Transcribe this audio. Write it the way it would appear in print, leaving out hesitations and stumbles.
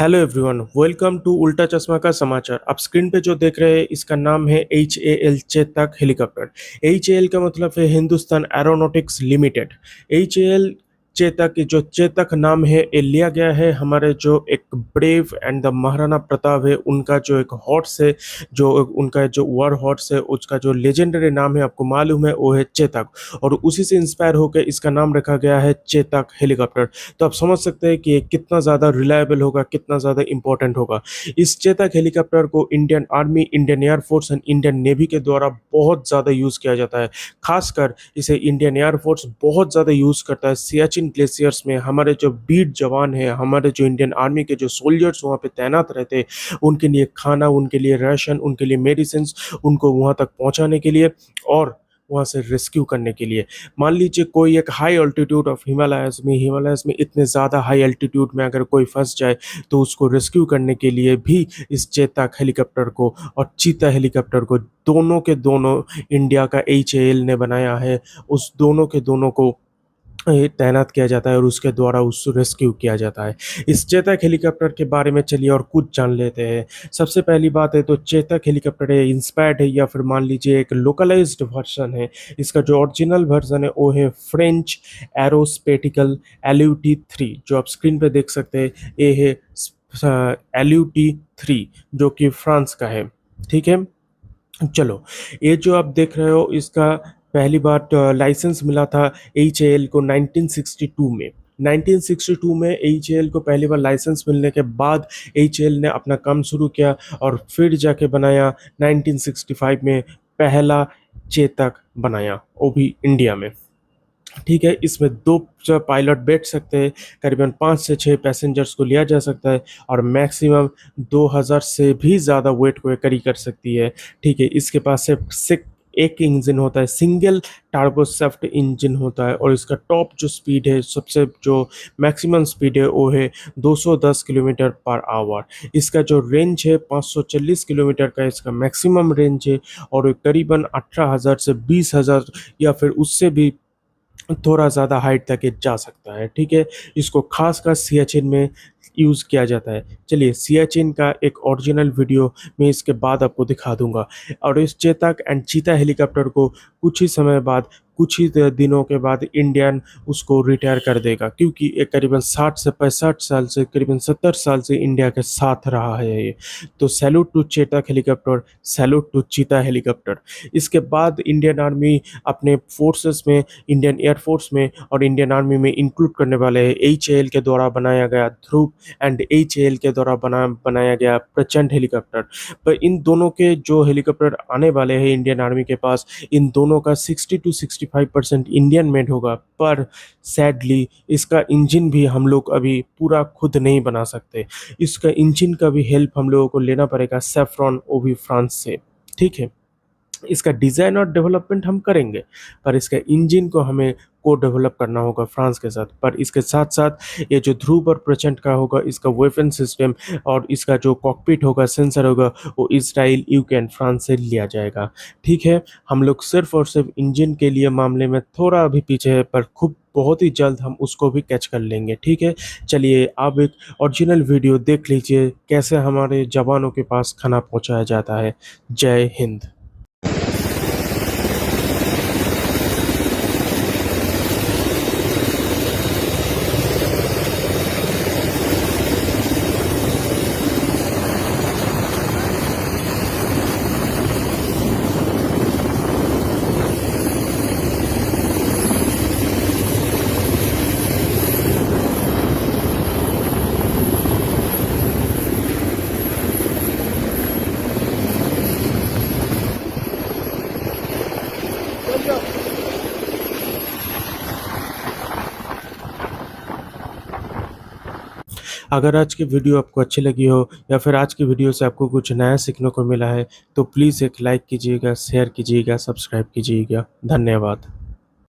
Hello everyone, welcome to उल्टा चश्मा का समाचार। आप स्क्रीन पे जो देख रहे हैं इसका नाम है HAL चेतक हेलीकॉप्टर। HAL का मतलब है Hindustan aeronautics limited. HAL Chetak जो चेतक नाम है ये लिया गया है हमारे जो एक brave and the Maharana Pratap है उनका जो एक हॉर्स है, जो उनका जो वॉर हॉर्स है उसका जो लेजेंडरी नाम है आपको मालूम है वो है चेतक, और उसी से इंस्पायर होकर इसका नाम रखा गया है चेतक हेलीकॉप्टर। तो आप समझ सकते हैं कि ये कितना ज़्यादा रिलायबल होगा, कितना ज़्यादा इंपॉर्टेंट होगा। इस चेतक हेलीकॉप्टर को Indian army, Indian air force and Indian navy के द्वारा बहुत ज़्यादा यूज़ किया जाता है। खासकर इसे इंडियन एयरफोर्स बहुत ज़्यादा यूज़ करता है। सियाचिन ग्लेशियर्स में हमारे जो वीर जवान हैं, हमारे जो इंडियन आर्मी के जो सोल्जर्स वहाँ पे तैनात रहते हैं, उनके लिए खाना, उनके लिए राशन, उनके लिए मेडिसिन, उनको वहाँ तक पहुँचाने के लिए और वहाँ से रेस्क्यू करने के लिए। मान लीजिए कोई एक हाई अल्टीट्यूड ऑफ हिमालयाज़ में इतने ज़्यादा हाई अल्टीट्यूड में अगर कोई फंस जाए तो उसको रेस्क्यू करने के लिए भी इस चेतक हेलीकॉप्टर को और चीता हेलीकॉप्टर को, दोनों के दोनों इंडिया का HAL ने बनाया है। उस दोनों के दोनों को तैनात किया जाता है और उसके द्वारा उसको रेस्क्यू किया जाता है। इस चेतक हेलीकॉप्टर के बारे में चलिए और कुछ जान लेते हैं। सबसे पहली बात है तो चेतक हेलीकॉप्टर है इंस्पायर्ड है या फिर मान लीजिए एक लोकलाइज्ड वर्जन है। इसका जो ओरिजिनल वर्जन है वो है फ्रेंच एरोस्पेटिकल LUT-3, जो आप स्क्रीन पे देख सकते हैं। ये है LUT-3 जो कि फ्रांस का है। ठीक है, चलो, ये जो आप देख रहे हो इसका पहली बार लाइसेंस मिला था HAL को 1962 में। 1962 में HAL को पहली बार लाइसेंस मिलने के बाद HAL ने अपना काम शुरू किया और फिर जाके बनाया 1965 में पहला चेतक बनाया, वो भी इंडिया में। ठीक है, इसमें 2 जो पायलट बैठ सकते हैं, करीबन 5 से 6 पैसेंजर्स को लिया जा सकता है और मैक्सिमम 2000 से भी ज़्यादा वेट को ये कैरी कर सकती है। ठीक है, इसके पास सिर्फ एक इंजन होता है, सिंगल टर्बोशाफ्ट इंजन होता है, और इसका टॉप जो स्पीड है, सबसे जो मैक्सिमम स्पीड है वो है 210 किलोमीटर पर आवर। इसका जो रेंज है 540 किलोमीटर का इसका मैक्सिमम रेंज है, और ये करीबन 18,000 से 20,000 या फिर उससे भी थोड़ा ज़्यादा हाइट तक ये जा सकता है। ठीक है, इसको खासकर सियाचिन में यूज़ किया जाता है। चलिए, सियाचिन का एक ओरिजिनल वीडियो मैं इसके बाद आपको दिखा दूंगा। और इस चेतक एंड चीता हेलीकॉप्टर को कुछ ही समय बाद, कुछ ही दिनों के बाद इंडियन उसको रिटायर कर देगा, क्योंकि ये करीबन 60 से 65 साल से करीबन 70 साल से इंडिया के साथ रहा है ये। तो salute to Chetak helicopter, salute to Cheetah helicopter. इसके बाद इंडियन आर्मी अपने फोर्सेस में, इंडियन एयरफोर्स में और इंडियन आर्मी में इंक्लूड करने वाले हैं HAL के द्वारा बनाया गया ध्रुव एंड HAL के द्वारा बनाया गया प्रचंड हेलीकॉप्टर। पर इन दोनों के जो हेलीकॉप्टर आने वाले हैं इंडियन आर्मी के पास, इन दोनों का 60 to 65% इंडियन मेड होगा। पर सैडली इसका इंजन भी हम लोग अभी पूरा खुद नहीं बना सकते। इसका इंजन का भी हेल्प हम लोगों को लेना पड़ेगा सैफ्रॉन, वो भी फ्रांस से। ठीक है, इसका डिज़ाइन और डेवलपमेंट हम करेंगे, पर इसका इंजन को हमें को डेवलप करना होगा फ्रांस के साथ। पर इसके साथ साथ ये जो ध्रुव और प्रचंड का होगा, इसका वेपन सिस्टम और इसका जो कॉकपिट होगा, सेंसर होगा, वो इसराइल, UK एंड फ्रांस से लिया जाएगा। ठीक है, हम लोग सिर्फ और सिर्फ इंजन के लिए मामले में थोड़ा अभी पीछे है, पर खूब बहुत ही जल्द हम उसको भी कैच कर लेंगे। ठीक है, चलिए आप एक ओरिजिनल वीडियो देख लीजिए कैसे हमारे जवानों के पास खाना पहुँचाया जाता है। जय हिंद। अगर आज की वीडियो आपको अच्छी लगी हो या फिर आज की वीडियो से आपको कुछ नया सीखने को मिला है तो प्लीज़ एक लाइक कीजिएगा, शेयर कीजिएगा, सब्सक्राइब कीजिएगा। धन्यवाद।